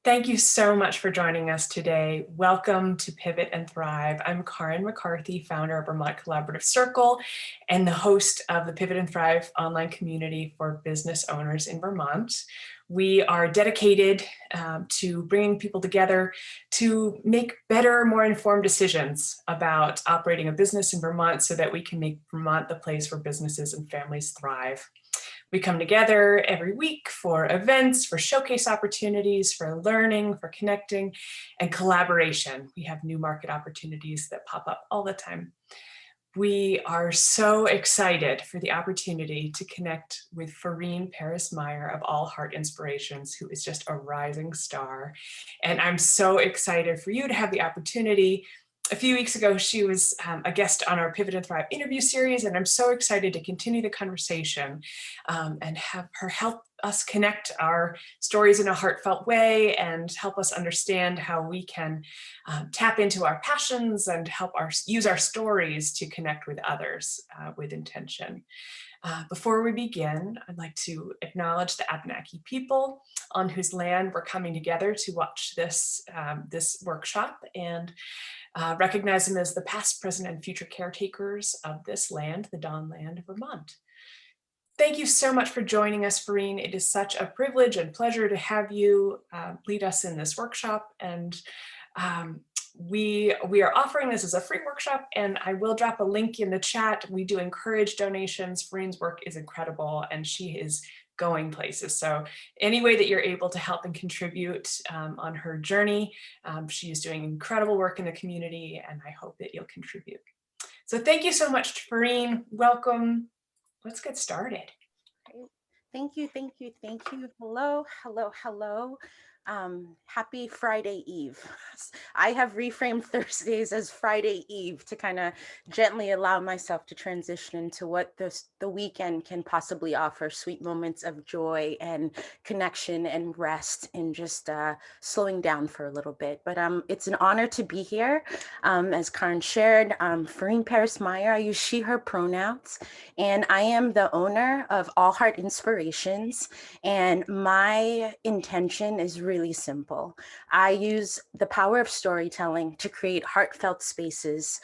Thank you so much for joining us today. Welcome to Pivot and Thrive. I'm Carin McCarthy, founder of Vermont Collaborative Circle and the host of the Pivot and Thrive online community for business owners in Vermont. We are dedicated to bringing people together to make better, more informed decisions about operating a business in Vermont so that we can make Vermont the place where businesses and families thrive. We come together every week for events, for showcase opportunities, for learning, for connecting, and collaboration. We have new market opportunities that pop up all the time. We are so excited for the opportunity to connect with Ferene Paris Meyer of All Heart Inspirations, who is just a rising star. And I'm so excited for you to have the opportunity. A few weeks ago, she was a guest on our Pivot and Thrive interview series, and I'm so excited to continue the conversation and have her help us connect our stories in a heartfelt way and help us understand how we can tap into our passions and help use our stories to connect with others with intention. Before we begin, I'd like to acknowledge the Abenaki people on whose land we're coming together to watch this workshop, and recognize them as the past, present, and future caretakers of this land, the Dawn Land of Vermont. Thank you so much for joining us, Ferene. It is such a privilege and pleasure to have you lead us in this workshop. And we are offering this as a free workshop, and I will drop a link in the chat. We do encourage donations. Ferene's work is incredible, and she is going places. So any way that you're able to help and contribute on her journey, she is doing incredible work in the community, and I hope that you'll contribute. So thank you so much, Ferene. Welcome. Let's get started. Thank you. Hello. Happy Friday Eve. I have reframed Thursdays as Friday Eve to kind of gently allow myself to transition into what the weekend can possibly offer, sweet moments of joy and connection and rest and just slowing down for a little bit. But it's an honor to be here. As Carin shared, Ferene Paris Meyer, I use she, her pronouns, and I am the owner of All Heart Inspirations. And my intention is really simple. I use the power of storytelling to create heartfelt spaces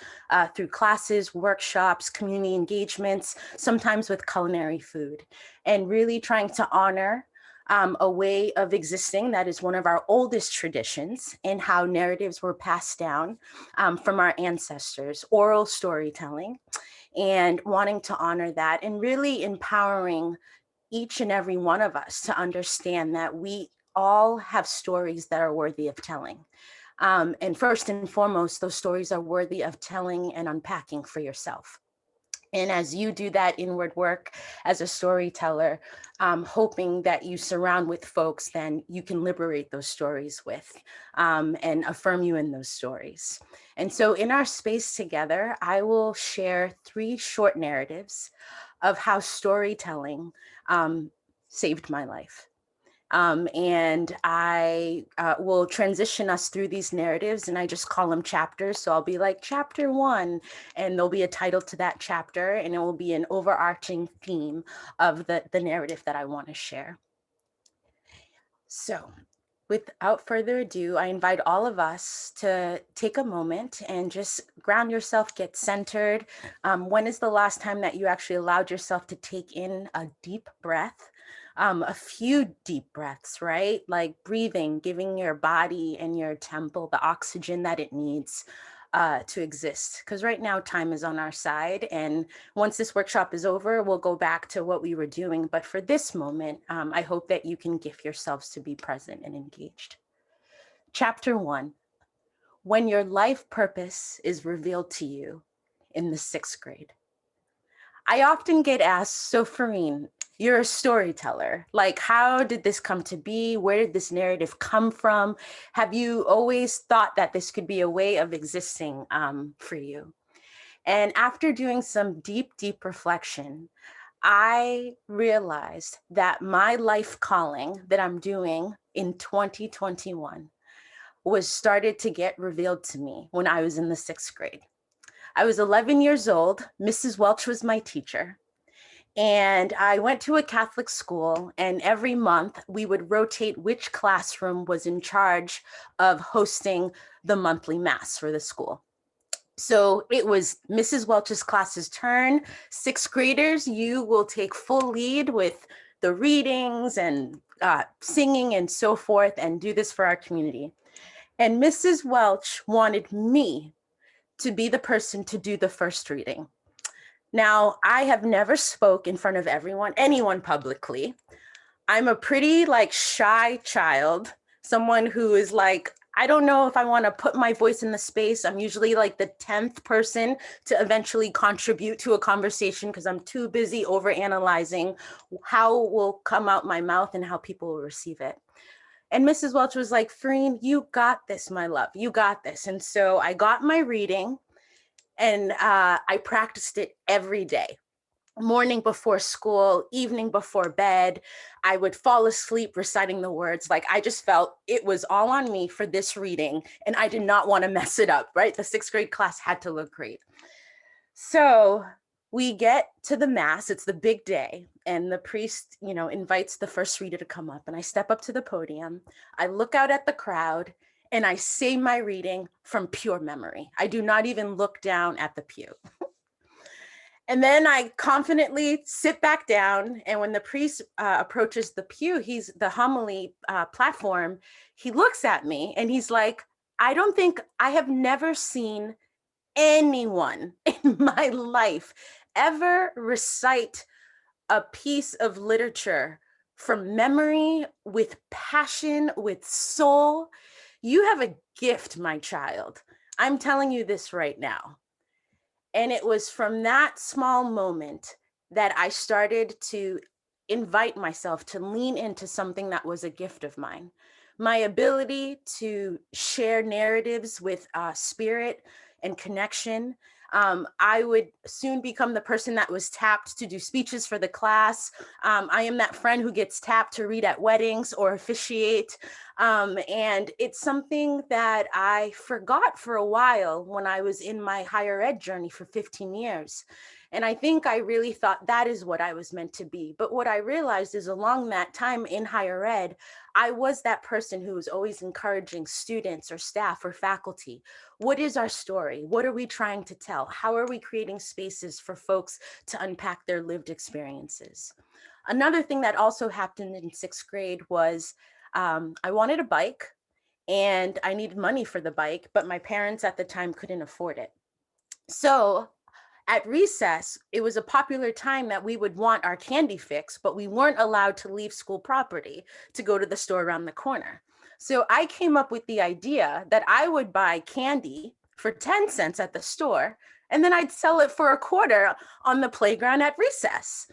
through classes, workshops, community engagements, sometimes with culinary food, and really trying to honor a way of existing that is one of our oldest traditions and how narratives were passed down from our ancestors, oral storytelling, and wanting to honor that and really empowering each and every one of us to understand that we all have stories that are worthy of telling. And first and foremost, those stories are worthy of telling and unpacking for yourself. And as you do that inward work as a storyteller, hoping that you surround with folks then you can liberate those stories with and affirm you in those stories. And so in our space together, I will share 3 short narratives of how storytelling saved my life. And I will transition us through these narratives, and I just call them chapters. So I'll be like chapter 1, and there'll be a title to that chapter, and it will be an overarching theme of the narrative that I want to share. So without further ado, I invite all of us to take a moment and just ground yourself, get centered. When is the last time that you actually allowed yourself to take in a deep breath? A few deep breaths, right? Like breathing, giving your body and your temple the oxygen that it needs to exist. Because right now time is on our side. And once this workshop is over, we'll go back to what we were doing. But for this moment, I hope that you can gift yourselves to be present and engaged. Chapter 1, when your life purpose is revealed to you in the 6th grade. I often get asked, so Ferene, you're a storyteller. Like, how did this come to be? Where did this narrative come from? Have you always thought that this could be a way of existing for you? And after doing some deep reflection, I realized that my life calling that I'm doing in 2021 was started to get revealed to me when I was in the 6th grade. I was 11 years old. Mrs. Welch was my teacher. And I went to a Catholic school, and every month we would rotate which classroom was in charge of hosting the monthly mass for the school. So it was Mrs. Welch's class's turn. Sixth graders, you will take full lead with the readings and singing and so forth, and do this for our community. And Mrs. Welch wanted me to be the person to do the first reading. Now, I have never spoke in front of anyone publicly. I'm a pretty shy child, someone who is I don't know if I want to put my voice in the space. I'm usually the 10th person to eventually contribute to a conversation because I'm too busy overanalyzing how will come out my mouth and how people will receive it. And Mrs. Welch was like, Ferene, you got this, my love, you got this. And so I got my reading, and I practiced it every day. Morning before school, evening before bed, I would fall asleep reciting the words. I just felt it was all on me for this reading, and I did not want to mess it up, right? The sixth grade class had to look great. So we get to the mass, it's the big day, and the priest, invites the first reader to come up, and I step up to the podium. I look out at the crowd, and I say my reading from pure memory. I do not even look down at the pew. And then I confidently sit back down. And when the priest approaches the pew, the homily platform, he looks at me and he's like, I have never seen anyone in my life ever recite a piece of literature from memory, with passion, with soul. You have a gift, my child. I'm telling you this right now. And it was from that small moment that I started to invite myself to lean into something that was a gift of mine. My ability to share narratives with spirit and connection. I would soon become the person that was tapped to do speeches for the class. I am that friend who gets tapped to read at weddings or officiate. And it's something that I forgot for a while when I was in my higher ed journey for 15 years. And I think I really thought that is what I was meant to be. But what I realized is along that time in higher ed, I was that person who was always encouraging students or staff or faculty. What is our story? What are we trying to tell? How are we creating spaces for folks to unpack their lived experiences? Another thing that also happened in sixth grade was I wanted a bike and I needed money for the bike, but my parents at the time couldn't afford it. So at recess, it was a popular time that we would want our candy fix, but we weren't allowed to leave school property to go to the store around the corner. So I came up with the idea that I would buy candy for 10 cents at the store, and then I'd sell it for $0.25 on the playground at recess.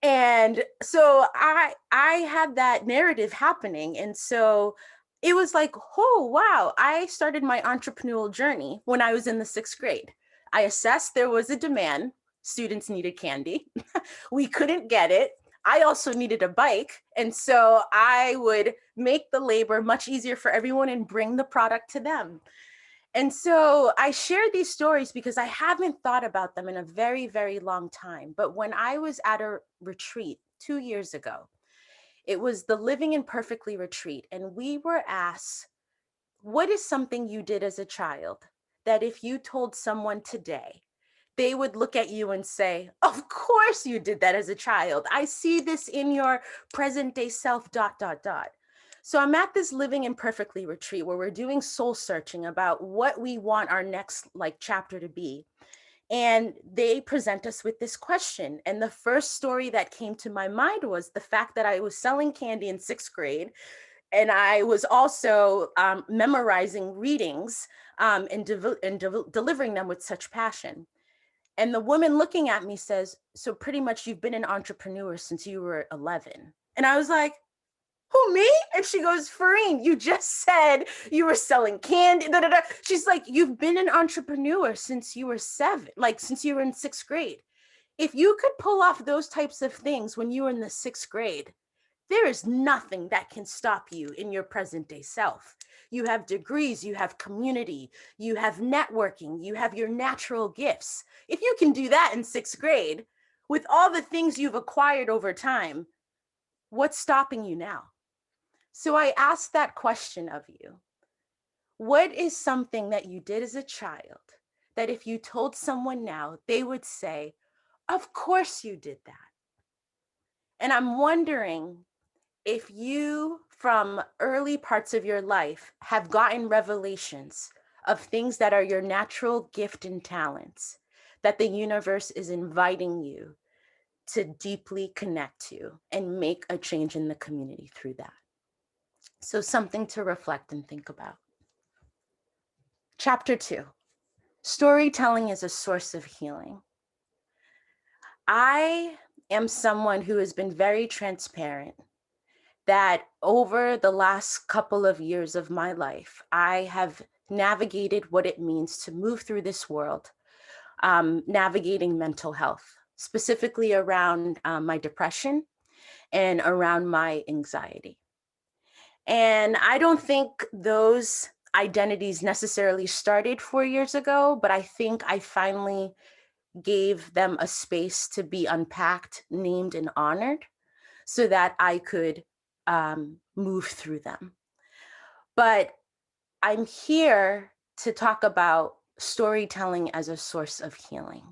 And so I had that narrative happening. And so it was like, oh, wow, I started my entrepreneurial journey when I was in the sixth grade. I assessed there was a demand. Students needed candy. We couldn't get it. I also needed a bike. And so I would make the labor much easier for everyone and bring the product to them. And so I share these stories because I haven't thought about them in a very, very long time. But when I was at a retreat 2 years ago, it was the Living Imperfectly retreat. And we were asked, what is something you did as a child that if you told someone today, they would look at you and say, of course you did that as a child. I see this in your present day self, ... So I'm at this Living Imperfectly retreat where we're doing soul searching about what we want our next chapter to be. And they present us with this question. And the first story that came to my mind was the fact that I was selling candy in sixth grade. And I was also memorizing readings and delivering them with such passion. And the woman looking at me says, so pretty much you've been an entrepreneur since you were 11. And I was like, who, me? And she goes, Ferene, you just said you were selling candy. Da, da, da. She's like, you've been an entrepreneur since you were 7, since you were in sixth grade. If you could pull off those types of things when you were in the sixth grade, there is nothing that can stop you in your present day self. You have degrees, you have community, you have networking, you have your natural gifts. If you can do that in sixth grade, with all the things you've acquired over time, what's stopping you now? So I asked that question of you. What is something that you did as a child that if you told someone now, they would say, of course you did that? And I'm wondering if you, from early parts of your life, have gotten revelations of things that are your natural gift and talents that the universe is inviting you to deeply connect to and make a change in the community through that. So something to reflect and think about. Chapter 2, storytelling is a source of healing. I am someone who has been very transparent that over the last couple of years of my life, I have navigated what it means to move through this world, navigating mental health, specifically around my depression and around my anxiety. And I don't think those identities necessarily started 4 years ago, but I think I finally gave them a space to be unpacked, named, and honored so that I could move through them. But I'm here to talk about storytelling as a source of healing.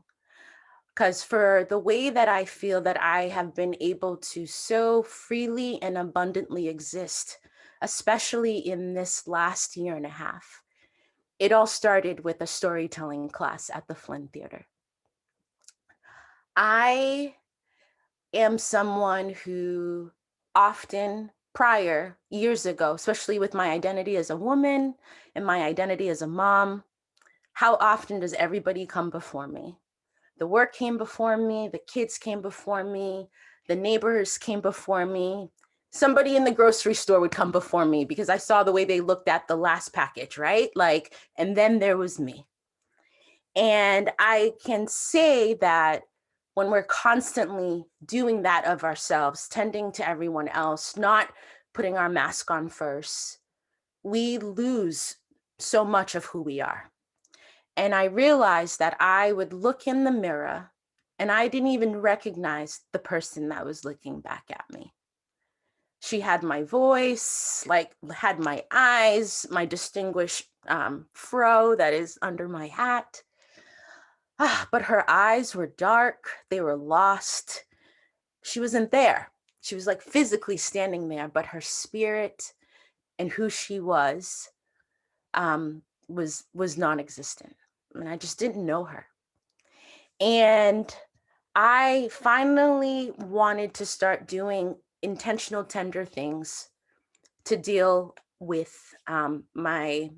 Because for the way that I feel that I have been able to so freely and abundantly exist, especially in this last year and a half, it all started with a storytelling class at the Flynn Theater. I am someone who often prior years ago, especially with my identity as a woman and my identity as a mom, how often does everybody come before me? The work came before me, the kids came before me, the neighbors came before me. Somebody in the grocery store would come before me because I saw the way they looked at the last package, right? Like, and then there was me. And I can say that when we're constantly doing that of ourselves, tending to everyone else, not putting our mask on first, we lose so much of who we are. And I realized that I would look in the mirror and I didn't even recognize the person that was looking back at me. She had my voice, like had my eyes, my distinguished fro that is under my hat. But her eyes were dark, they were lost. She wasn't there. She was like physically standing there, but her spirit and who she was non-existent. And I just didn't know her. And I finally wanted to start doing intentional, tender things to deal with my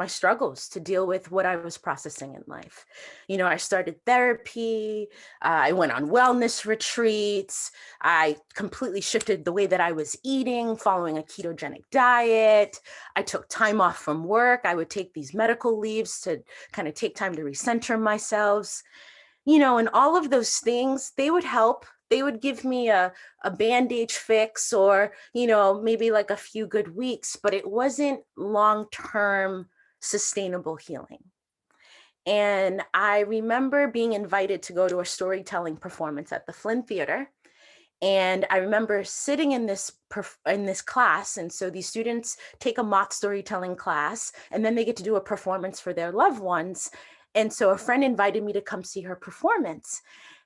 struggles, to deal with what I was processing in life. You know, I started therapy. I went on wellness retreats. I completely shifted the way that I was eating, following a ketogenic diet. I took time off from work. I would take these medical leaves to kind of take time to recenter myself. You know, and all of those things, they would help. They would give me a bandage fix or, you know, maybe like a few good weeks, but it wasn't long-term sustainable healing. And I remember being invited to go to a storytelling performance at the Flynn Theater. And I remember sitting in this class. And so these students take a mock storytelling class, and then they get to do a performance for their loved ones. And so a friend invited me to come see her performance.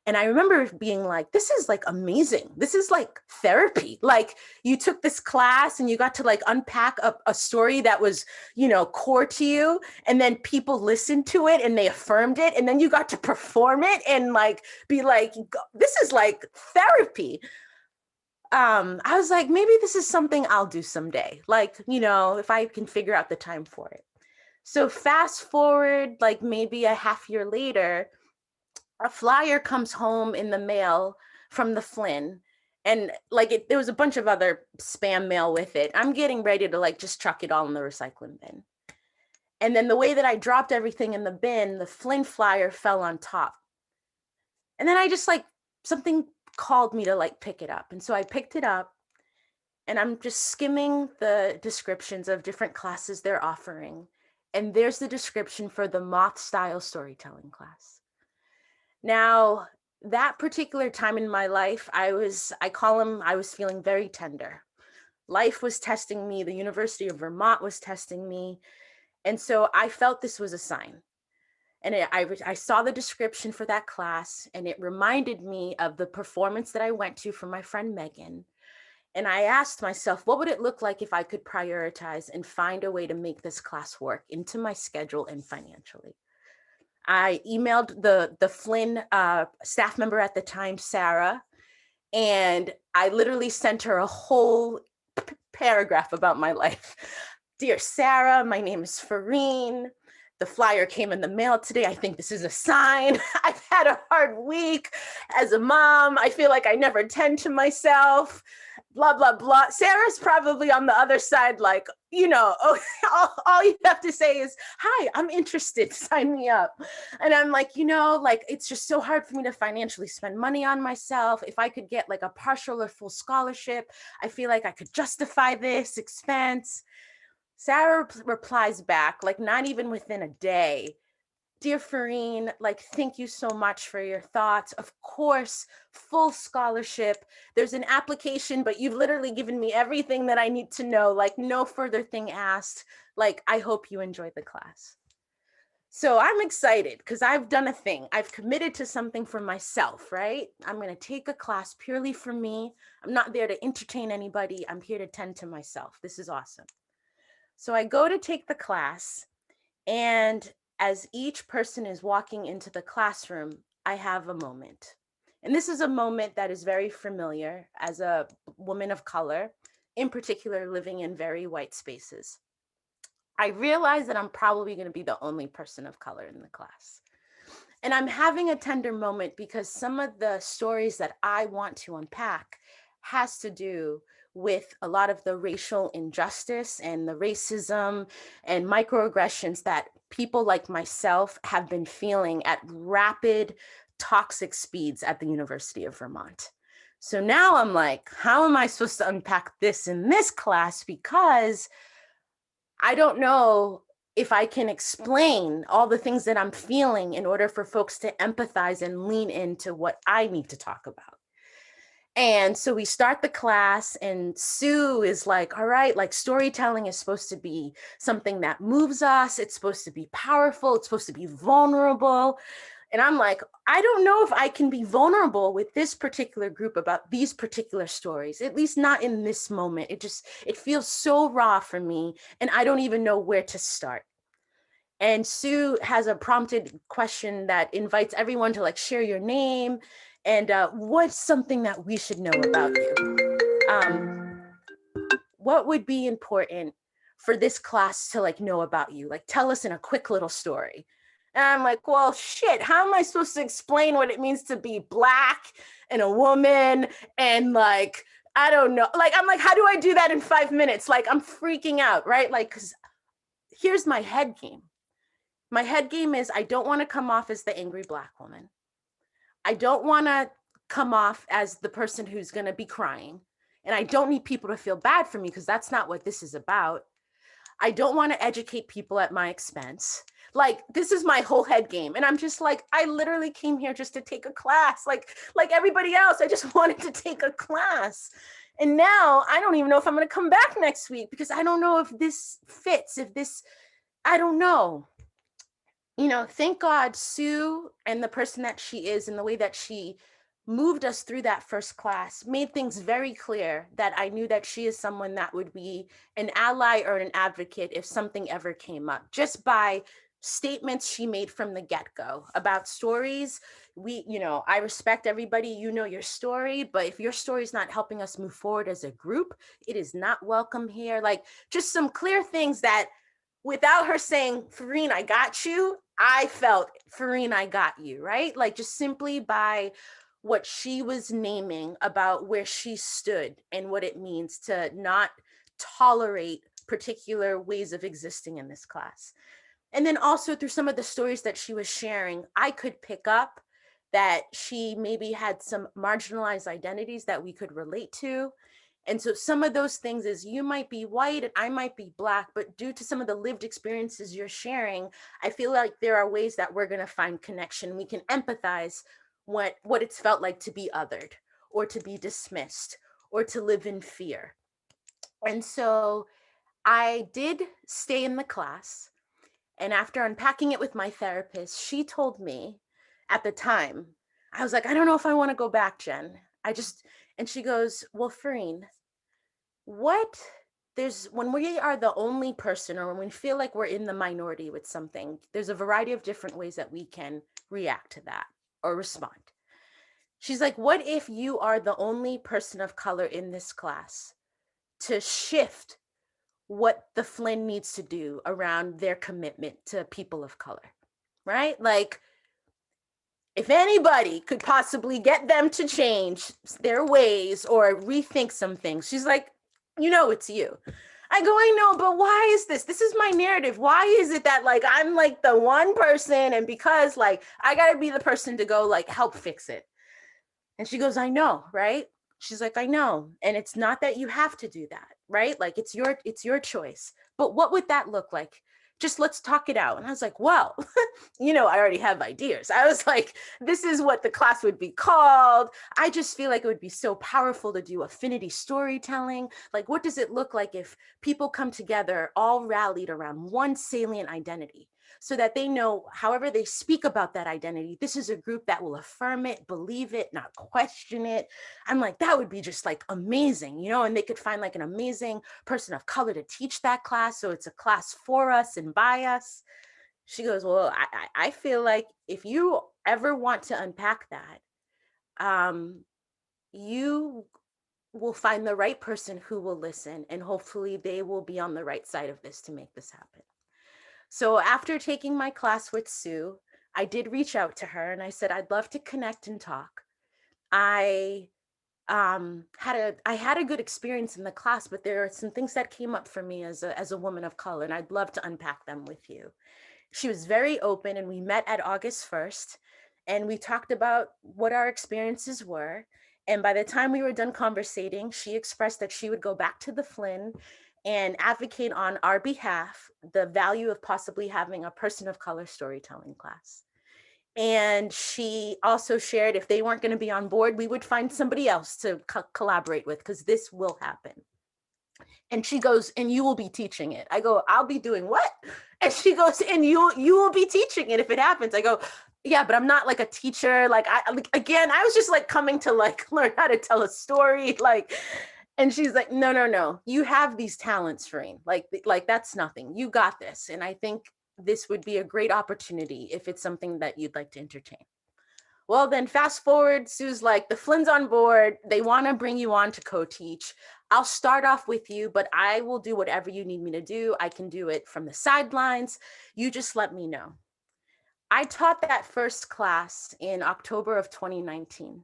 And I remember being like, this is like amazing. This is like therapy. Like you took this class and you got to like unpack a story that was, you know, core to you. And then people listened to it and they affirmed it. And then you got to perform it and like, be like, this is like therapy. I was like, maybe this is something I'll do someday. Like, you know, if I can figure out the time for it. So fast forward, like maybe a half year later, a flyer comes home in the mail from the Flynn, and like there was a bunch of other spam mail with it. I'm getting ready to like just chuck it all in the recycling bin. And then the way that I dropped everything in the bin, the Flynn flyer fell on top. And then I just like, something called me to like pick it up. And so I picked it up and I'm just skimming the descriptions of different classes they're offering. And there's the description for the moth style storytelling class. Now, that particular time in my life, I was feeling very tender. Life was testing me. The University of Vermont was testing me. And so I felt this was a sign. And I saw the description for that class, and it reminded me of the performance that I went to for my friend Megan. And I asked myself, what would it look like if I could prioritize and find a way to make this class work into my schedule and financially? I emailed the Flynn staff member at the time, Sarah, and I literally sent her a whole paragraph about my life. Dear Sarah, my name is Ferene. The flyer came in the mail today. I think this is a sign. I've had a hard week as a mom. I feel like I never tend to myself. Blah, blah, blah. Sarah's probably on the other side, like, all you have to say is, hi, I'm interested, sign me up. And I'm like, like, it's just so hard for me to financially spend money on myself. If I could get like a partial or full scholarship, I feel like I could justify this expense. Sarah replies back, like not even within a day. Dear Ferene, like, thank you so much for your thoughts. Of course, full scholarship. There's an application, but you've literally given me everything that I need to know, like no further thing asked. Like, I hope you enjoyed the class. So I'm excited because I've done a thing. I've committed to something for myself, right? I'm going to take a class purely for me. I'm not there to entertain anybody. I'm here to tend to myself. This is awesome. So I go to take the class, and as each person is walking into the classroom, I have a moment. And this is a moment that is very familiar as a woman of color, in particular, living in very white spaces. I realize that I'm probably going to be the only person of color in the class. And I'm having a tender moment because some of the stories that I want to unpack has to do with a lot of the racial injustice and the racism and microaggressions that people like myself have been feeling at rapid, toxic speeds at the University of Vermont. So now I'm like, how am I supposed to unpack this in this class? Because I don't know if I can explain all the things that I'm feeling in order for folks to empathize and lean into what I need to talk about. And so we start the class, and Sue is like, all right, like storytelling is supposed to be something that moves us. It's supposed to be powerful. It's supposed to be vulnerable. And I'm like, I don't know if I can be vulnerable with this particular group about these particular stories, at least not in this moment. It feels so raw for me, and I don't even know where to start. And Sue has a prompted question that invites everyone to like share your name and what's something that we should know about you. What would be important for this class to like know about you? Like, tell us in a quick little story. And I'm like, well, shit, how am I supposed to explain what it means to be Black and a woman? And like, I don't know. Like, I'm like, how do I do that in 5 minutes? Like, I'm freaking out, right? Like, because here's my head game. My head game is I don't want to come off as the angry Black woman. I don't want to come off as the person who's going to be crying. And I don't need people to feel bad for me because that's not what this is about. I don't want to educate people at my expense. Like, this is my whole head game. And I'm just like, I literally came here just to take a class. Like everybody else, I just wanted to take a class. And now I don't even know if I'm going to come back next week because I don't know if this fits, I don't know. Thank God Sue and the person that she is and the way that she moved us through that first class made things very clear that I knew that she is someone that would be an ally or an advocate if something ever came up, just by statements she made from the get-go about stories. I respect everybody, your story, but if your story is not helping us move forward as a group, it is not welcome here. Like, just some clear things that without her saying, Ferene, I got you, I felt, Ferene, I got you, right? Like, just simply by what she was naming about where she stood and what it means to not tolerate particular ways of existing in this class. And then also through some of the stories that she was sharing, I could pick up that she maybe had some marginalized identities that we could relate to. And so some of those things is you might be white and I might be Black, but due to some of the lived experiences you're sharing, I feel like there are ways that we're going to find connection. We can empathize what it's felt like to be othered or to be dismissed or to live in fear. And so I did stay in the class. And after unpacking it with my therapist, she told me at the time, I was like, I don't know if I want to go back, Jen. And she goes, well, Ferene, when we are the only person, or when we feel like we're in the minority with something, there's a variety of different ways that we can react to that or respond. She's like, what if you are the only person of color in this class to shift what the Flynn needs to do around their commitment to people of color, right? Like, if anybody could possibly get them to change their ways or rethink some things, she's like, it's you. I go, I know, but why is this? This is my narrative. Why is it that like, I'm like the one person, and because like, I gotta be the person to go like help fix it. And she goes, I know, right? She's like, I know. And it's not that you have to do that, right? Like it's your choice. But what would that look like? Just let's talk it out. And I was like, well, I already have ideas. I was like, this is what the class would be called. I just feel like it would be so powerful to do affinity storytelling. Like, what does it look like if people come together, all rallied around one salient identity, so that they know, however they speak about that identity, this is a group that will affirm it, believe it, not question it. I'm like, that would be just like amazing, and they could find like an amazing person of color to teach that class. So it's a class for us and by us. She goes, well, I feel like if you ever want to unpack that, you will find the right person who will listen, and hopefully they will be on the right side of this to make this happen. So after taking my class with Sue, I did reach out to her and I said, I'd love to connect and talk. I had a good experience in the class, but there are some things that came up for me as a woman of color, and I'd love to unpack them with you. She was very open, and we met at August 1st, and we talked about what our experiences were. And by the time we were done conversating, she expressed that she would go back to the Flynn and advocate on our behalf the value of possibly having a person of color storytelling class. And she also shared if they weren't going to be on board, we would find somebody else to collaborate with, because this will happen. And she goes, and you will be teaching it. I go, I'll be doing what? And she goes, and you will be teaching it if it happens. I go, yeah, but I'm not like a teacher. Like I was just like coming to like learn how to tell a story. And she's like, no, you have these talents, Ferene. Like that's nothing. You got this. And I think this would be a great opportunity if it's something that you'd like to entertain. Well, then fast forward, Sue's like, the Flynn's on board. They want to bring you on to co-teach. I'll start off with you, but I will do whatever you need me to do. I can do it from the sidelines. You just let me know. I taught that first class in October of 2019.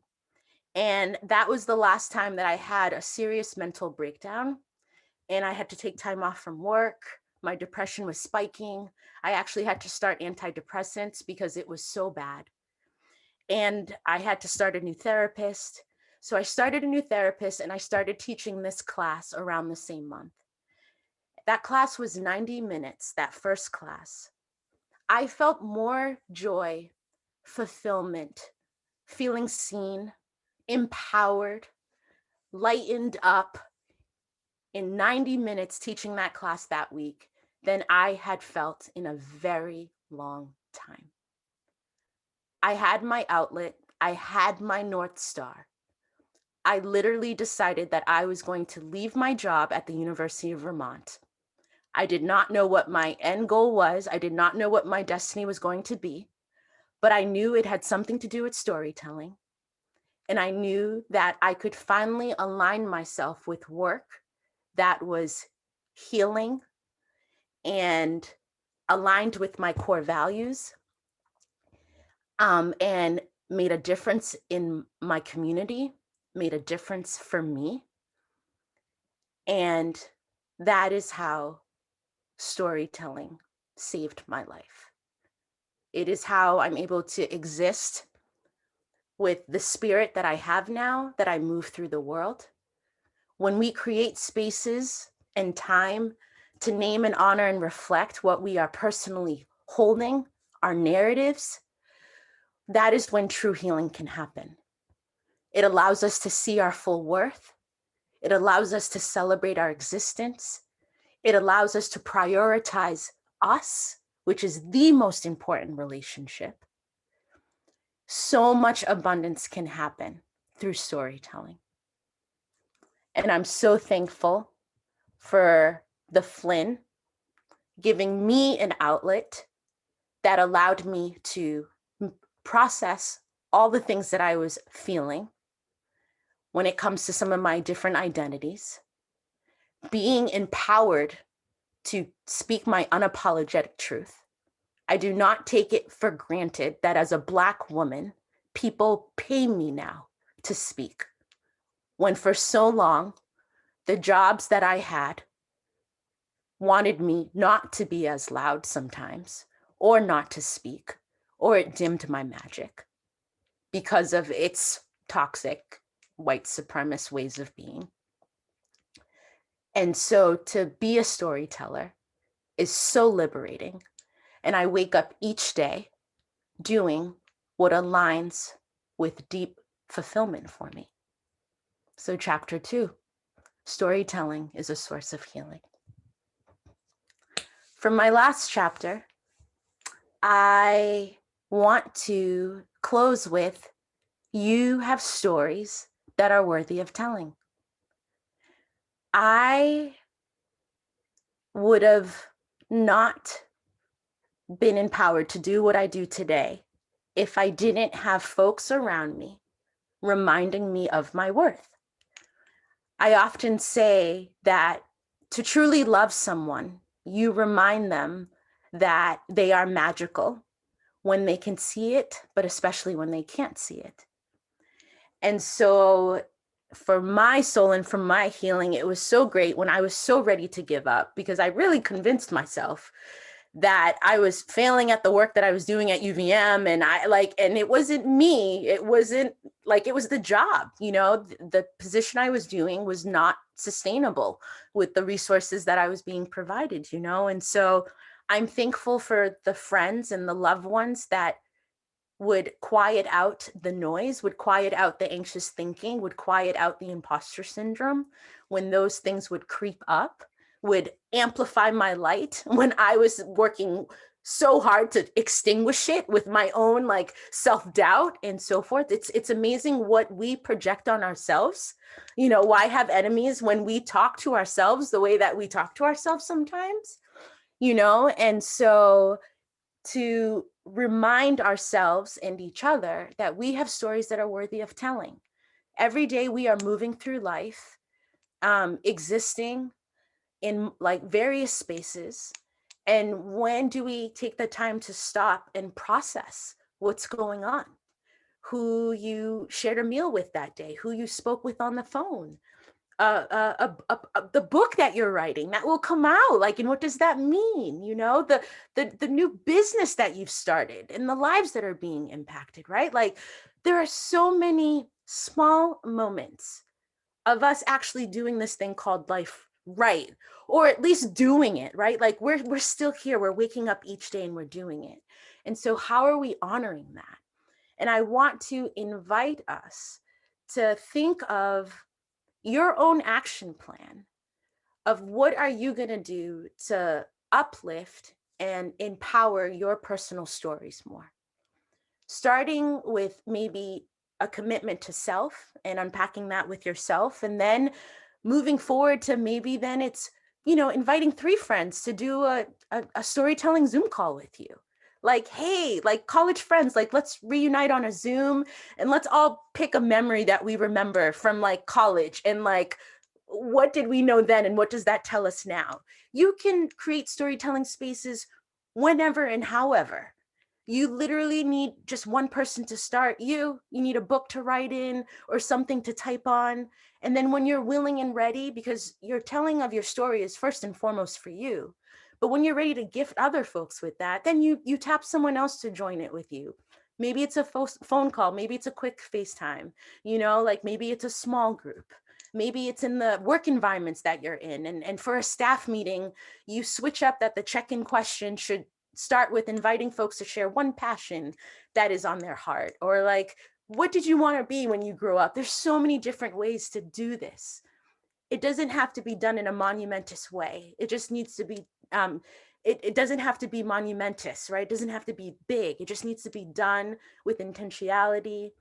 And that was the last time that I had a serious mental breakdown. And I had to take time off from work. My depression was spiking. I actually had to start antidepressants because it was so bad. And I had to start a new therapist. So I started a new therapist and I started teaching this class around the same month. That class was 90 minutes, that first class. I felt more joy, fulfillment, feeling seen, empowered, lightened up in 90 minutes teaching that class that week than I had felt in a very long time. I had my outlet. I had my North Star. I literally decided that I was going to leave my job at the University of Vermont. I did not know what my end goal was. I did not know what my destiny was going to be, but I knew it had something to do with storytelling. And I knew that I could finally align myself with work that was healing and aligned with my core values, and made a difference in my community, made a difference for me. And that is how storytelling saved my life. It is how I'm able to exist with the spirit that I have now, that I move through the world. When we create spaces and time to name and honor and reflect what we are personally holding, our narratives, that is when true healing can happen. It allows us to see our full worth. It allows us to celebrate our existence. It allows us to prioritize us, which is the most important relationship. So much abundance can happen through storytelling. And I'm so thankful for the Flynn giving me an outlet that allowed me to process all the things that I was feeling when it comes to some of my different identities, being empowered to speak my unapologetic truth. I do not take it for granted that as a Black woman, people pay me now to speak, when for so long, the jobs that I had wanted me not to be as loud sometimes, or not to speak, or it dimmed my magic because of its toxic white supremacist ways of being. And so to be a storyteller is so liberating. And I wake up each day doing what aligns with deep fulfillment for me. So chapter 2, storytelling is a source of healing. From my last chapter, I want to close with, you have stories that are worthy of telling. I would have not been empowered to do what I do today if I didn't have folks around me reminding me of my worth. I often say that to truly love someone, you remind them that they are magical when they can see it, but especially when they can't see it. And so for my soul and for my healing, it was so great when I was so ready to give up, because I really convinced myself that I was failing at the work that I was doing at UVM. And it wasn't me. It wasn't like, it was the job, the position I was doing was not sustainable with the resources that I was being provided, And so I'm thankful for the friends and the loved ones that would quiet out the noise, would quiet out the anxious thinking, would quiet out the imposter syndrome when those things would creep up, would amplify my light when I was working so hard to extinguish it with my own self-doubt and so forth. It's amazing what we project on ourselves. Why have enemies when we talk to ourselves the way that we talk to ourselves sometimes, And so to remind ourselves and each other that we have stories that are worthy of telling. Every day we are moving through life, existing in various spaces. And when do we take the time to stop and process what's going on? Who you shared a meal with that day, who you spoke with on the phone, the book that you're writing that will come out, and what does that mean? The new business that you've started and the lives that are being impacted, right? There are so many small moments of us actually doing this thing called life right, or at least doing it, right? We're still here, we're waking up each day and we're doing it. And so how are we honoring that? And I want to invite us to think of your own action plan of what are you going to do to uplift and empower your personal stories more. Starting with maybe a commitment to self and unpacking that with yourself, and then moving forward to maybe then it's, inviting 3 friends to do a storytelling Zoom call with you. Hey, college friends, let's reunite on a Zoom and let's all pick a memory that we remember from college, and what did we know then and what does that tell us now? You can create storytelling spaces whenever and however. You literally need just one person to start. You need a book to write in or something to type on. And then when you're willing and ready, because your telling of your story is first and foremost for you, but when you're ready to gift other folks with that, then you tap someone else to join it with you. Maybe it's a phone call, maybe it's a quick FaceTime, maybe it's a small group. Maybe it's in the work environments that you're in. And for a staff meeting, you switch up that the check-in question should start with inviting folks to share one passion that is on their heart, or like, what did you want to be when you grew up? There's so many different ways to do this. It doesn't have to be done in a monumentous way. It just needs to be, it doesn't have to be monumentous, right? It doesn't have to be big. It just needs to be done with intentionality,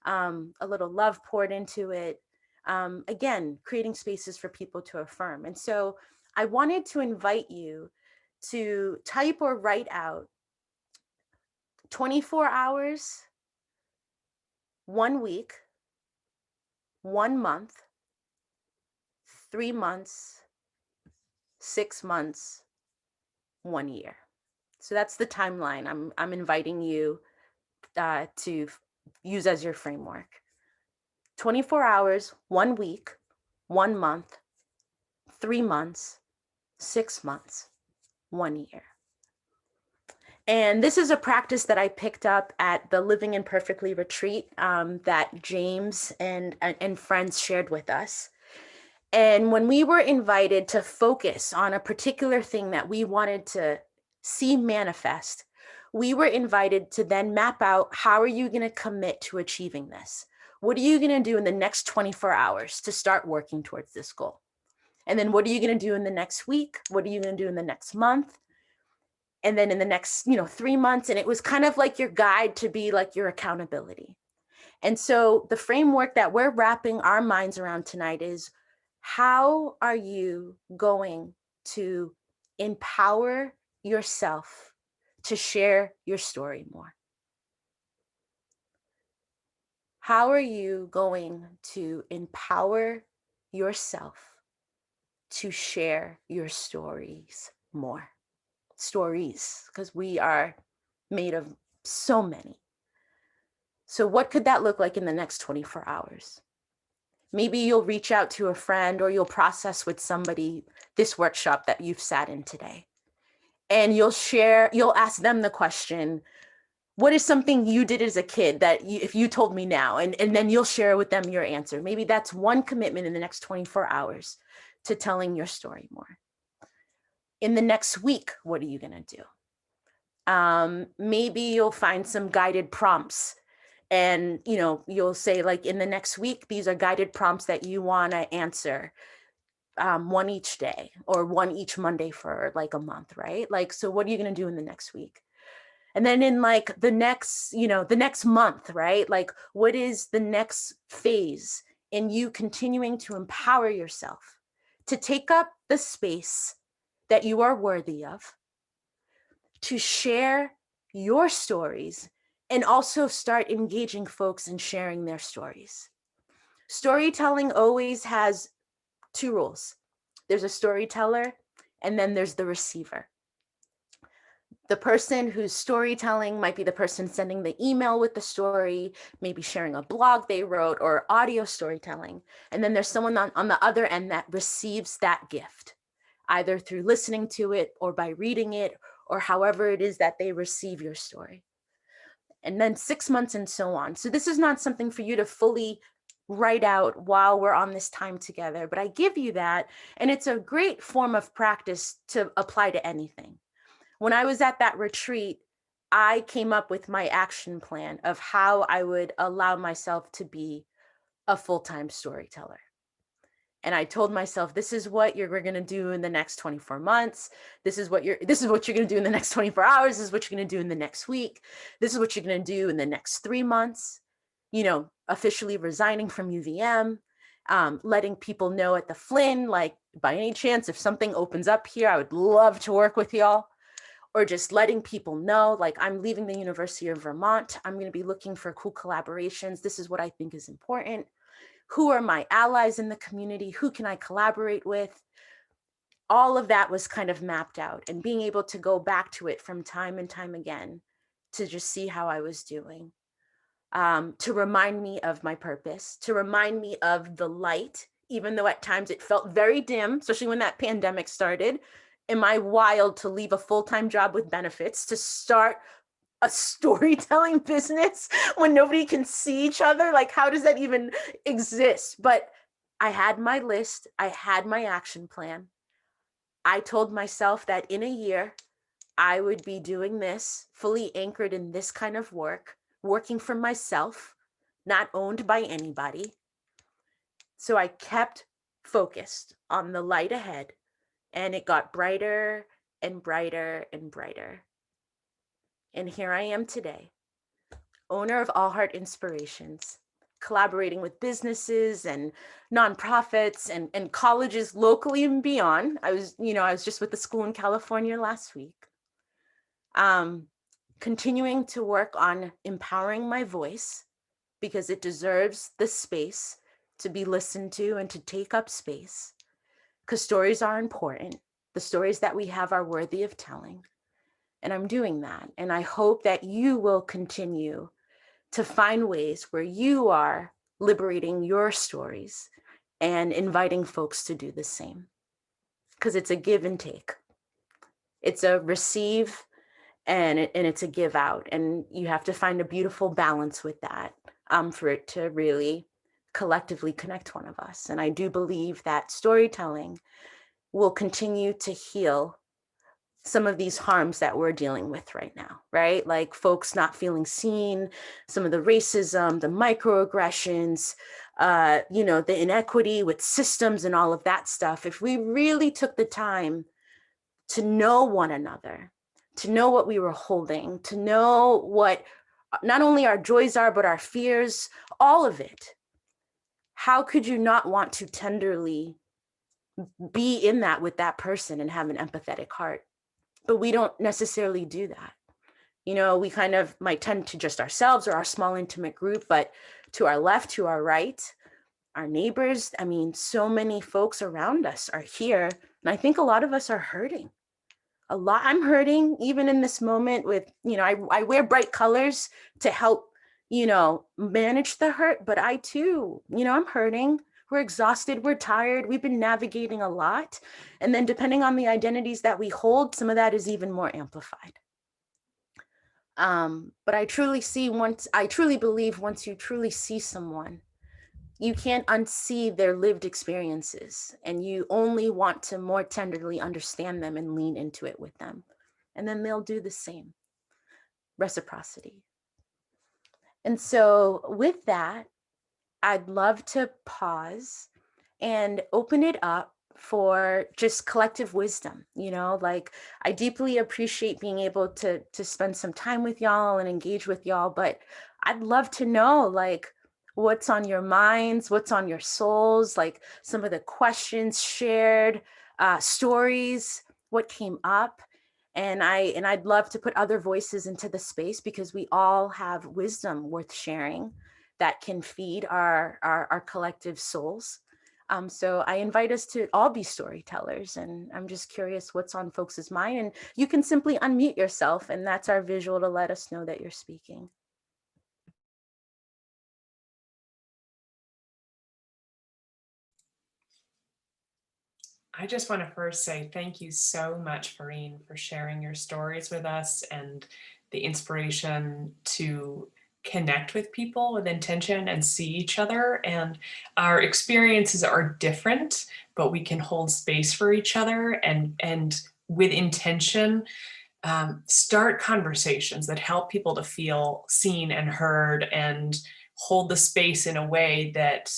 a little love poured into it. Again, creating spaces for people to affirm. And so I wanted to invite you to type or write out 24 hours, 1 week, 1 month, 3 months, 6 months, 1 year. So that's the timeline I'm inviting you to use as your framework. 24 hours, 1 week, 1 month, 3 months, 6 months, 1 year. And this is a practice that I picked up at the Living Imperfectly retreat that James and friends shared with us. And when we were invited to focus on a particular thing that we wanted to see manifest, we were invited to then map out, how are you going to commit to achieving this? What are you going to do in the next 24 hours to start working towards this goal? And then what are you going to do in the next week? What are you going to do in the next month? And then in the next, 3 months? And it was kind of like your guide to be like your accountability. And so the framework that we're wrapping our minds around tonight is, how are you going to empower yourself to share your story more? How are you going to empower yourself to share your stories more? Stories, because we are made of so many. So what could that look like in the next 24 hours? Maybe you'll reach out to a friend, or you'll process with somebody this workshop that you've sat in today. And you'll ask them the question, what is something you did as a kid that if you told me now, and then you'll share with them your answer. Maybe that's one commitment in the next 24 hours to telling your story more. In the next week, what are you going to do? Maybe you'll find some guided prompts, and you'll say, like, in the next week, these are guided prompts that you want to answer, one each day, or one each Monday for like a month, right? Like, so what are you going to do in the next week? And then in like the next month, right? Like, what is the next phase in you continuing to empower yourself to take up the space that you are worthy of, to share your stories, and also start engaging folks in sharing their stories? Storytelling always has 2 rules. There's a storyteller, and then there's the receiver. The person who's storytelling might be the person sending the email with the story, maybe sharing a blog they wrote, or audio storytelling. And then there's someone on the other end that receives that gift, either through listening to it, or by reading it, or however it is that they receive your story. And then 6 months and so on. So this is not something for you to fully write out while we're on this time together, but I give you that, and it's a great form of practice to apply to anything. When I was at that retreat, I came up with my action plan of how I would allow myself to be a full-time storyteller. And I told myself, this is what you're going to do in the next 24 months. This is what you're going to do in the next 24 hours. This is what you're going to do in the next week. This is what you're going to do in the next 3 months. Officially resigning from UVM, letting people know at the Flynn, like, by any chance, if something opens up here, I would love to work with y'all. Or just letting people know, like, I'm leaving the University of Vermont. I'm going to be looking for cool collaborations. This is what I think is important. Who are my allies in the community? Who can I collaborate with? All of that was kind of mapped out, and being able to go back to it from time and time again to just see how I was doing, to remind me of my purpose, to remind me of the light, even though at times it felt very dim, especially when that pandemic started. Am I wild to leave a full-time job with benefits to start a storytelling business when nobody can see each other? Like, how does that even exist? But I had my list. I had my action plan. I told myself that in a year, I would be doing this, fully anchored in this kind of work, working for myself, not owned by anybody. So I kept focused on the light ahead, and it got brighter and brighter and brighter. And here I am today, owner of All Heart Inspirations, collaborating with businesses and nonprofits and colleges locally and beyond. I was just with the school in California last week. Continuing to work on empowering my voice because it deserves the space to be listened to and to take up space, because stories are important. The stories that we have are worthy of telling. And I'm doing that. And I hope that you will continue to find ways where you are liberating your stories and inviting folks to do the same. Because it's a give and take. It's a receive and it's a give out. And you have to find a beautiful balance with that for it to really collectively connect one of us. And I do believe that storytelling will continue to heal some of these harms that we're dealing with right now, right? Like folks not feeling seen, some of the racism, the microaggressions, the inequity with systems and all of that stuff. If we really took the time to know one another, to know what we were holding, to know what not only our joys are, but our fears, all of it, how could you not want to tenderly be in that with that person and have an empathetic heart? But we don't necessarily do that. We kind of might tend to just ourselves or our small intimate group, but to our left, to our right, our neighbors, so many folks around us are here. And I think a lot of us are hurting. I'm hurting even in this moment with, I wear bright colors to help, manage the hurt, but I too, I'm hurting. We're exhausted, we're tired, we've been navigating a lot. And then depending on the identities that we hold, some of that is even more amplified. But I truly believe once you truly see someone, you can't unsee their lived experiences, and you only want to more tenderly understand them and lean into it with them. And then they'll do the same. Reciprocity. And so with that, I'd love to pause and open it up for just collective wisdom. I deeply appreciate being able to spend some time with y'all and engage with y'all, but I'd love to know what's on your minds, what's on your souls, some of the questions shared, stories, what came up. And I'd love to put other voices into the space because we all have wisdom worth sharing that can feed our collective souls. So I invite us to all be storytellers, and I'm just curious what's on folks' mind. And you can simply unmute yourself, and that's our visual to let us know that you're speaking. I just want to first say thank you so much, Ferene, for sharing your stories with us and the inspiration to connect with people with intention and see each other. And our experiences are different, but we can hold space for each other and with intention, start conversations that help people to feel seen and heard and hold the space in a way that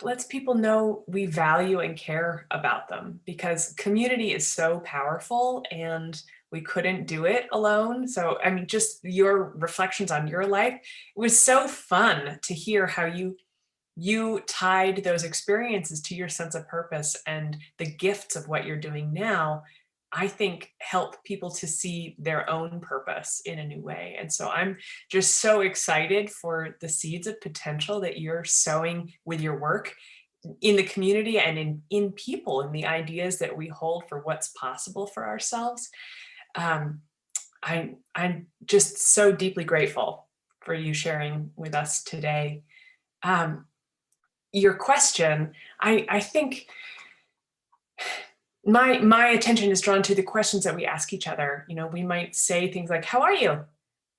lets people know we value and care about them, because community is so powerful and we couldn't do it alone. So, just your reflections on your life, it was so fun to hear how you tied those experiences to your sense of purpose, and the gifts of what you're doing now, I think, help people to see their own purpose in a new way. And so I'm just so excited for the seeds of potential that you're sowing with your work in the community and in people, and the ideas that we hold for what's possible for ourselves. I'm just so deeply grateful for you sharing with us today. Your question, I think my attention is drawn to the questions that we ask each other. We might say things like, "How are you?"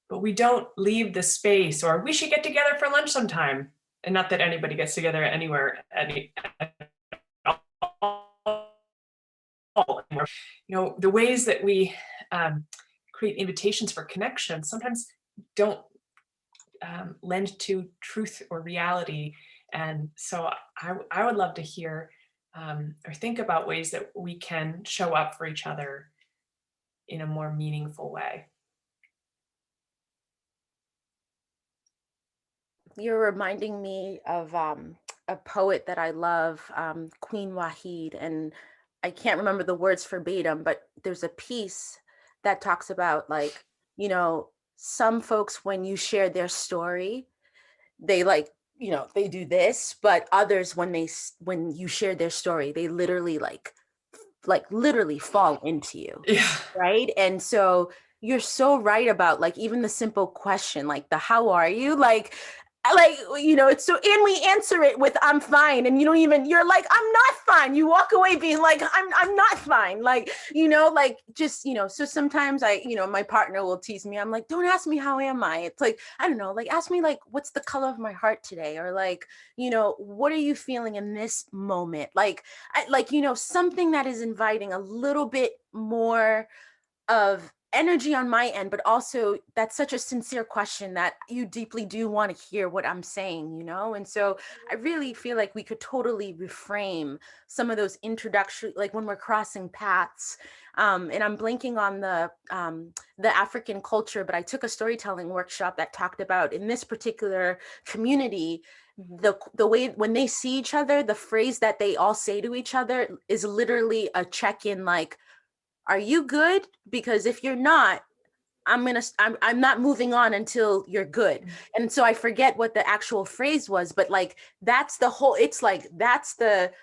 But we don't leave the space, or "We should get together for lunch sometime." And not that anybody gets together anywhere, The ways that we create invitations for connection sometimes don't lend to truth or reality. And so I would love to hear or think about ways that we can show up for each other in a more meaningful way. You're reminding me of a poet that I love, Queen Wahid, and I can't remember the words verbatim, but there's a piece that talks about, like, some folks, when you share their story, they they do this, but others, when you share their story, they literally literally fall into you, Yeah. right? And so you're so right about, like, even the simple question, like the how are you, it's so, and we answer it with I'm fine, and you're like, I'm not fine. You walk away being like, I'm not fine, so sometimes my partner will tease me. I'm like, don't ask me how am I. It's like, I don't know, like, ask me, like, what's the color of my heart today, or like, what are you feeling in this moment, something that is inviting a little bit more of energy on my end, but also that's such a sincere question that you deeply do want to hear what I'm saying, And so I really feel like we could totally reframe some of those introductory, like when we're crossing paths. And I'm blanking on the African culture, but I took a storytelling workshop that talked about, in this particular community, the way when they see each other, the phrase that they all say to each other is literally a check-in, like, are you good? Because if you're not, I'm not moving on until you're good. And so I forget what the actual phrase was, but like, that's the whole, it's like, that's the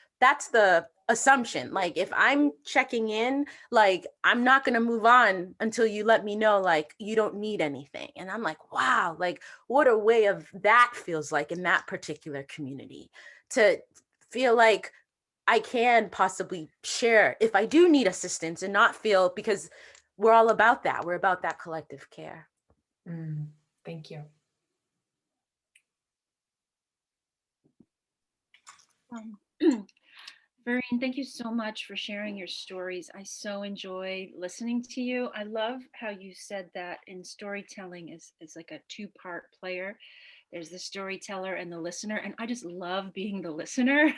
assumption. Like, if I'm checking in, like, I'm not going to move on until you let me know, like, you don't need anything. And I'm like, wow, like, what a way of that feels like in that particular community, to feel like I can possibly share if I do need assistance, and not feel, because we're all about that. We're about that collective care. Thank you. Verene, thank you so much for sharing your stories. I so enjoy listening to you. I love how you said that in storytelling is like a two-part player. There's the storyteller and the listener, and I just love being the listener.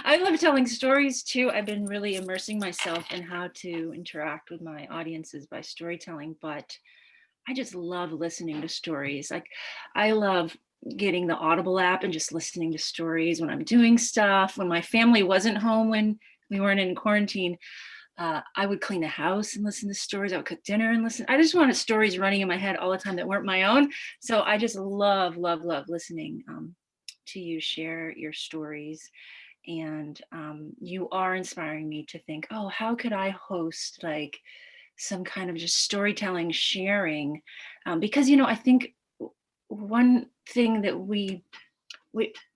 I love telling stories too. I've been really immersing myself in how to interact with my audiences by storytelling, but I just love listening to stories. Like, I love getting the Audible app and just listening to stories when I'm doing stuff. When my family wasn't home, when we weren't in quarantine, I would clean the house and listen to stories. I would cook dinner and listen. I just wanted stories running in my head all the time that weren't my own. So I just love, love, love listening to you share your stories. And you are inspiring me to think, oh, how could I host like some kind of just storytelling sharing? Because, I think one thing that we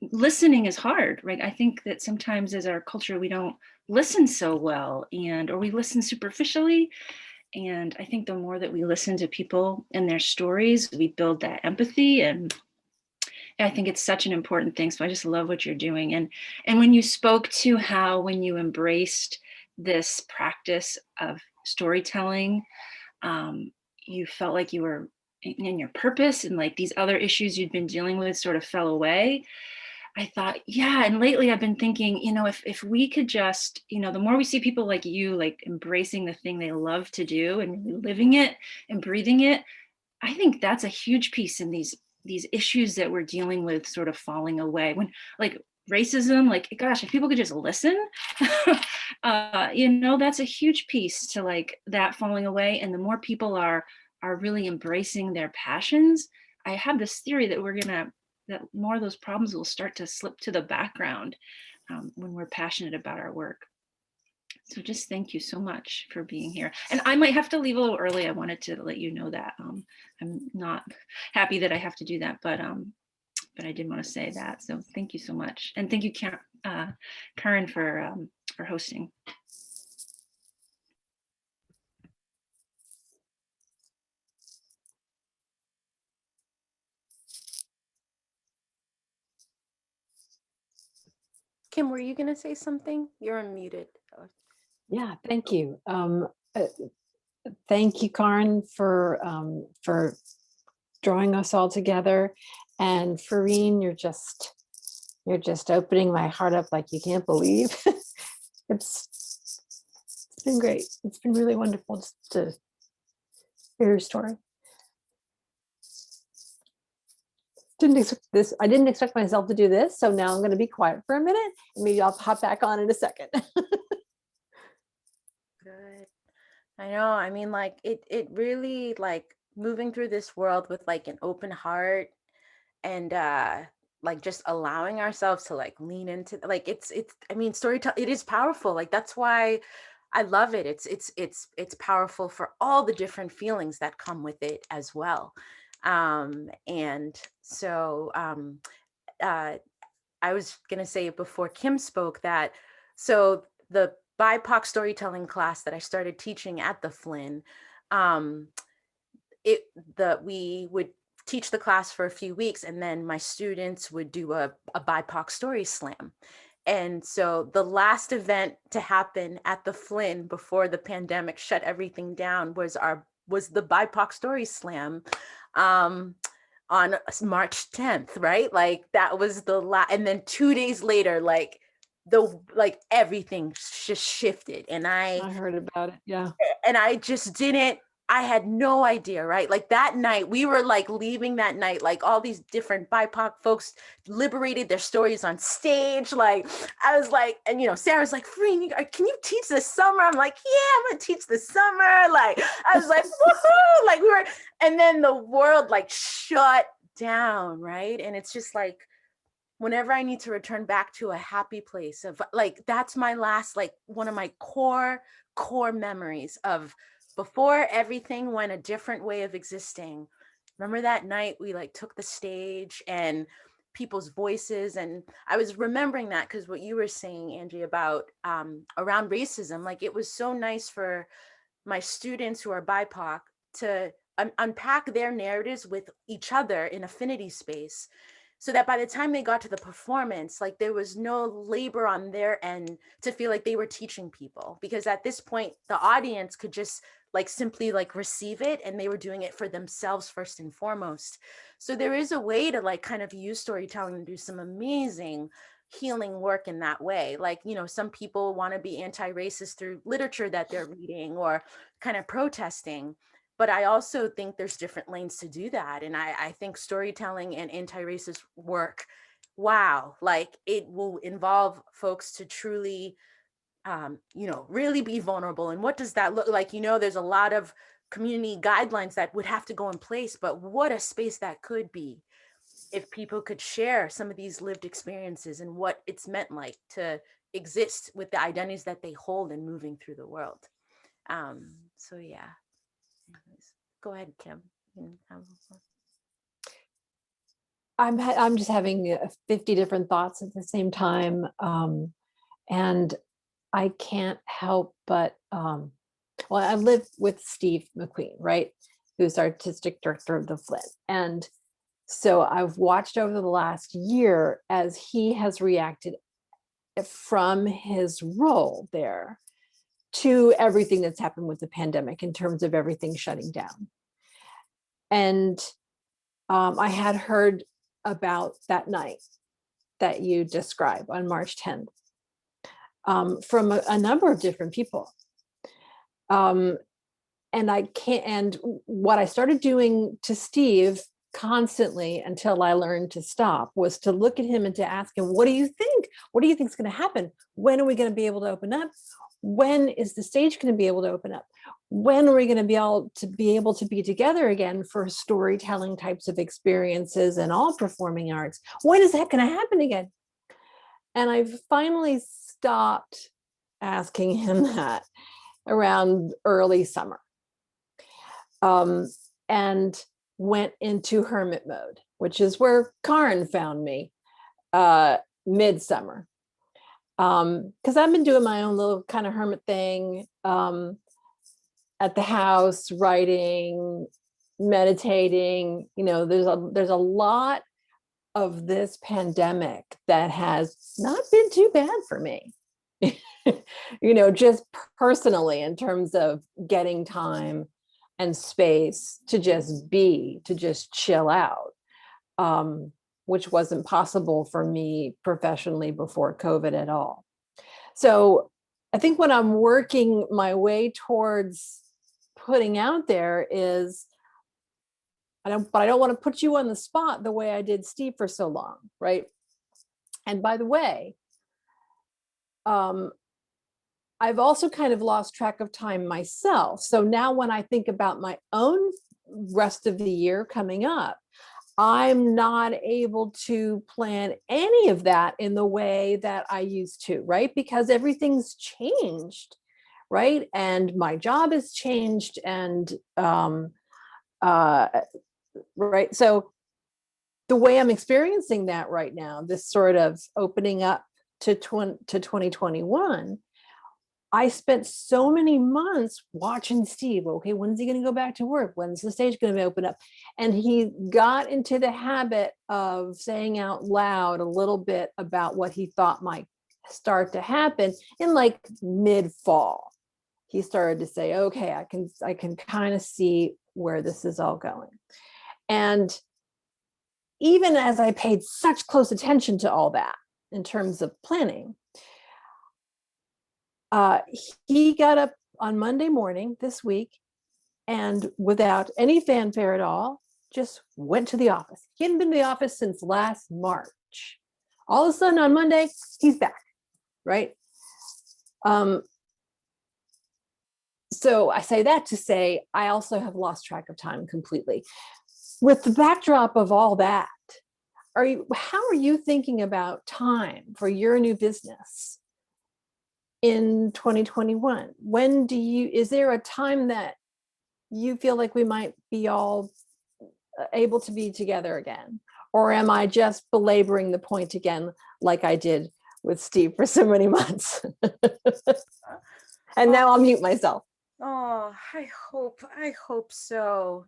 listening is hard, right? I think that sometimes as our culture, we don't listen so well, or we listen superficially. And I think the more that we listen to people and their stories, we build that empathy. And I think it's such an important thing. So I just love what you're doing. And when you spoke to how, when you embraced this practice of storytelling, you felt like you were in your purpose, and like these other issues you'd been dealing with sort of fell away. I thought, yeah. And lately I've been thinking, if we could just, the more we see people like you, like embracing the thing they love to do and really living it and breathing it, I think that's a huge piece in these issues that we're dealing with sort of falling away. When, like, racism, like, gosh, if people could just listen, that's a huge piece to like that falling away. And the more people are really embracing their passions, I have this theory that that more of those problems will start to slip to the background when we're passionate about our work. So just thank you so much for being here. And I might have to leave a little early. I wanted to let you know that. I'm not happy that I have to do that, but I did want to say that. So thank you so much. And thank you, Carin, for hosting. Kim, were you going to say something? You're unmuted. Yeah, thank you. Thank you, Karin, for drawing us all together. And Ferene, you're just opening my heart up like you can't believe. It's been great. It's been really wonderful just to hear your story. Didn't expect this. I didn't expect myself to do this. So now I'm going to be quiet for a minute. And maybe I'll hop back on in a second. Good. I know. I mean, like it really like moving through this world with like an open heart and like just allowing ourselves to like lean into like it's I mean, storytelling, it is powerful. Like that's why I love it. It's powerful for all the different feelings that come with it as well. And so uh I was going to say before Kim spoke that, so the BIPOC storytelling class that I started teaching at the Flynn, um, we would teach the class for a few weeks and then my students would do a BIPOC story slam. And so the last event to happen at the Flynn before the pandemic shut everything down was the BIPOC story slam. On March 10th, right? Like that was the last, and then 2 days later, like everything just shifted. And I heard about it. Yeah. I just didn't, I had no idea, right? Like that night, we were like leaving that night, like all these different BIPOC folks liberated their stories on stage. Like I was like, and Sarah's like, Ferene, can you teach this summer? I'm like, yeah, I'm gonna teach this summer. Like I was like, woohoo! Like we were, and then the world like shut down, right? And it's just like, whenever I need to return back to a happy place of like, that's my last, like one of my core memories of before everything went a different way of existing. Remember that night we like took the stage and people's voices, and I was remembering that because what you were saying, Angie, about around racism, like it was so nice for my students who are BIPOC to unpack their narratives with each other in affinity space, so that by the time they got to the performance, like there was no labor on their end to feel like they were teaching people, because at this point the audience could just like simply like receive it, and they were doing it for themselves first and foremost. So there is a way to like kind of use storytelling and do some amazing healing work in that way. Like, some people want to be anti-racist through literature that they're reading or kind of protesting. But I also think there's different lanes to do that. And I think storytelling and anti-racist work, wow, like it will involve folks to truly, really be vulnerable. And what does that look like? There's a lot of community guidelines that would have to go in place, but what a space that could be if people could share some of these lived experiences and what it's meant like to exist with the identities that they hold in moving through the world. So yeah. Anyways, go ahead, Kim. I'm just having 50 different thoughts at the same time. And I can't help but, well, I live with Steve MacQueen, right? Who's artistic director of the Flynn. And so I've watched over the last year as he has reacted from his role there to everything that's happened with the pandemic in terms of everything shutting down. And I had heard about that night that you describe on March 10th from a number of different people. And what I started doing to Steve constantly until I learned to stop was to look at him and to ask him, what do you think? What do you think is going to happen? When are we going to be able to open up? When is the stage going to be able to open up? When are we going to be able to be together again for storytelling types of experiences and all performing arts? When is that going to happen again? And I finally stopped asking him that around early summer, and went into hermit mode, which is where Karin found me midsummer. Because I've been doing my own little kind of hermit thing at the house, writing, meditating. There's a lot of this pandemic that has not been too bad for me. just personally in terms of getting time and space to just be, to just chill out, which wasn't possible for me professionally before COVID at all. So I think what I'm working my way towards putting out there is, I don't want to put you on the spot the way I did Steve for so long, right? And by the way, I've also kind of lost track of time myself. So now when I think about my own rest of the year coming up, I'm not able to plan any of that in the way that I used to, right? Because everything's changed, right? And my job has changed, and right. So the way I'm experiencing that right now, this sort of opening up to 2021, I spent so many months watching Steve. Okay, when's he going to go back to work? When's the stage going to open up? And he got into the habit of saying out loud a little bit about what he thought might start to happen in like mid-fall. He started to say, okay, I can kind of see where this is all going. And even as I paid such close attention to all that in terms of planning, he got up on Monday morning this week and without any fanfare at all, just went to the office. He hadn't been to the office since last March. All of a sudden on Monday, he's back, right? So I say that to say, I also have lost track of time completely. With the backdrop of all that, how are you thinking about time for your new business in 2021? Is there a time that you feel like we might be all able to be together again? Or am I just belaboring the point again, like I did with Steve for so many months? And now I'll mute myself. Oh, I hope so.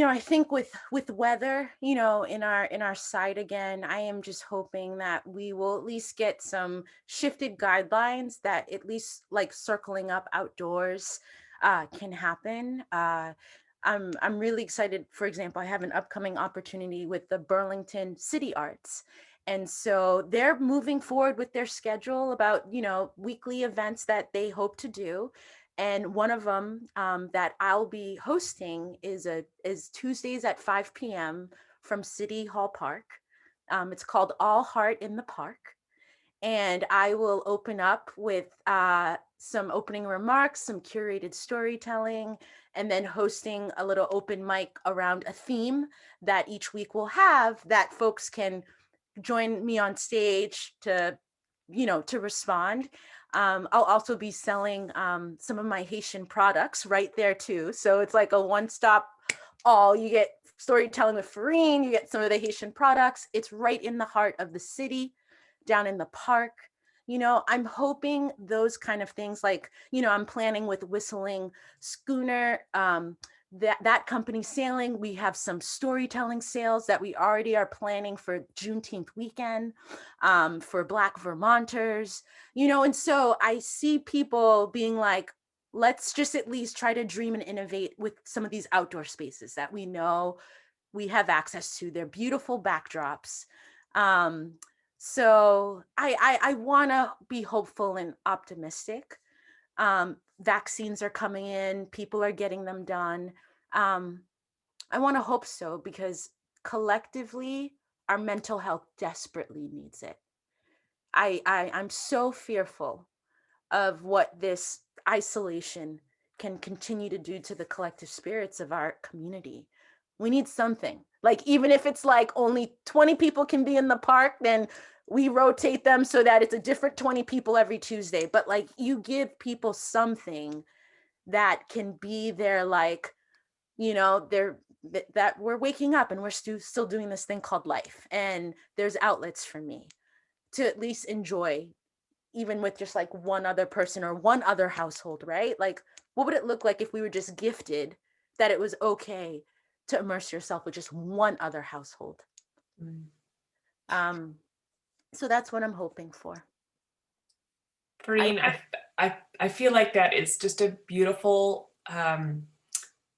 I think with weather, in our site again, I am just hoping that we will at least get some shifted guidelines that at least like circling up outdoors can happen. I'm really excited. For example, I have an upcoming opportunity with the Burlington City Arts. And so they're moving forward with their schedule about, weekly events that they hope to do. And one of them that I'll be hosting is Tuesdays at 5 p.m. from City Hall Park. It's called All Heart in the Park. And I will open up with some opening remarks, some curated storytelling, and then hosting a little open mic around a theme that each week will have that folks can join me on stage to respond. I'll also be selling some of my Haitian products right there too. So it's like a one-stop all. You get storytelling with Ferene, you get some of the Haitian products. It's right in the heart of the city, down in the park. I'm hoping those kind of things, like, I'm planning with Whistling Schooner, that company sailing. We have some storytelling sales that we already are planning for Juneteenth weekend, for Black Vermonters, and so I see people being like, let's just at least try to dream and innovate with some of these outdoor spaces that we know we have access to. They're beautiful backdrops. So I want to be hopeful and optimistic. Vaccines are coming in, people are getting them done. I want to hope so, because collectively our mental health desperately needs it. I'm so fearful of what this isolation can continue to do to the collective spirits of our community. We need something, like, even if it's like only 20 people can be in the park, then we rotate them so that it's a different 20 people every Tuesday. But like, you give people something that can be their, like, that we're waking up and we're still doing this thing called life. And there's outlets for me to at least enjoy, even with just like one other person or one other household, right? Like, what would it look like if we were just gifted that it was okay to immerse yourself with just one other household? So that's what I'm hoping for. Ferene, I feel like that is just a beautiful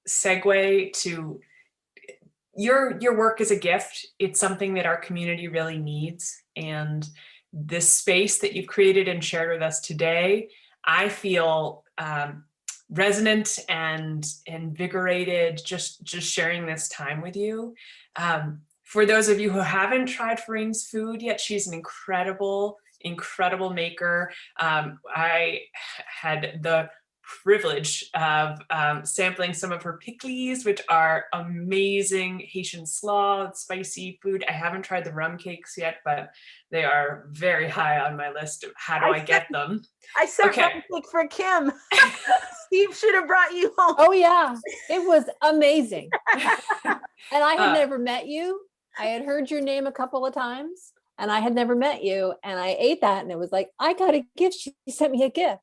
segue to your work is a gift. It's something that our community really needs. And this space that you've created and shared with us today, I feel resonant and invigorated just sharing this time with you. For those of you who haven't tried Ferene's food yet, she's an incredible maker. I had the privilege of sampling some of her pickles, which are amazing Haitian slaw, spicy food. I haven't tried the rum cakes yet, but they are very high on my list of how do I get them. I sent Okay. rum cake for Kim. Steve should have brought you home. Oh yeah, it was amazing. And I had never met you. I had heard your name a couple of times and I had never met you. And I ate that and it was like, I got a gift. She sent me a gift.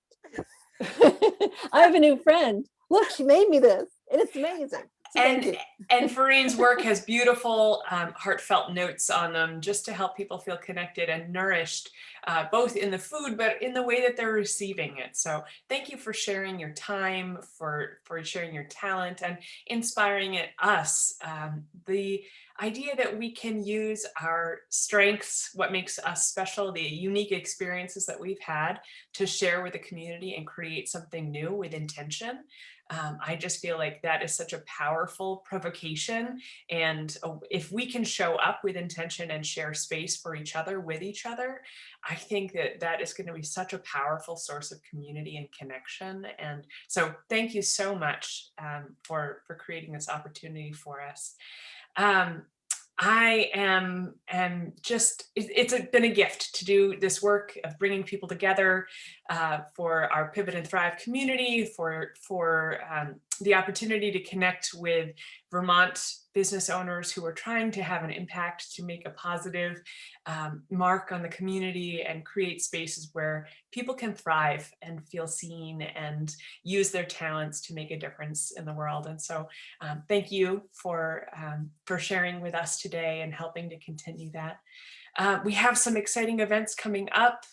I have a new friend. Look, she made me this. And it's amazing. So and Ferene's work has beautiful, heartfelt notes on them just to help people feel connected and nourished, both in the food, but in the way that they're receiving it. So thank you for sharing your time, for sharing your talent and inspiring us. The idea that we can use our strengths, what makes us special, the unique experiences that we've had to share with the community and create something new with intention. I just feel like that is such a powerful provocation. And if we can show up with intention and share space for each other with each other, I think that that is going to be such a powerful source of community and connection. And so thank you so much for creating this opportunity for us. I am just, it's been a gift to do this work of bringing people together for our Pivot and Thrive community, for the opportunity to connect with Vermont business owners who are trying to have an impact, to make a positive mark on the community and create spaces where people can thrive and feel seen and use their talents to make a difference in the world. And so thank you for sharing with us today and helping to continue that. We have some exciting events coming up.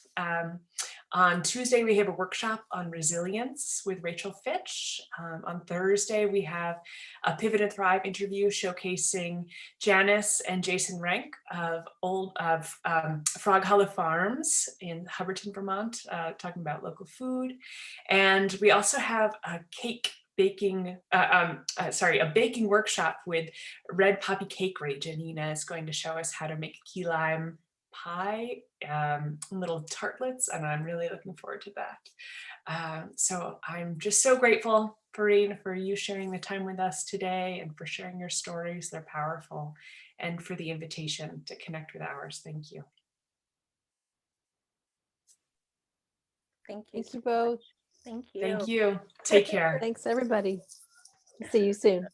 On Tuesday, we have a workshop on resilience with Rachel Fitch. On Thursday, we have a Pivot and Thrive interview showcasing Janice and Jason Rank of Frog Hollow Farms in Hubbardton, Vermont, talking about local food. And we also have a baking workshop with Red Poppy Cakery. Janina is going to show us how to make key lime pie, little tartlets, and I'm really looking forward to that. So I'm just so grateful, Ferene, for you sharing the time with us today and for sharing your stories. They're powerful, and for the invitation to connect with ours. Thank you. Thank you. Thank you both. Thank you. Thank you. Take care. Thanks everybody. See you soon.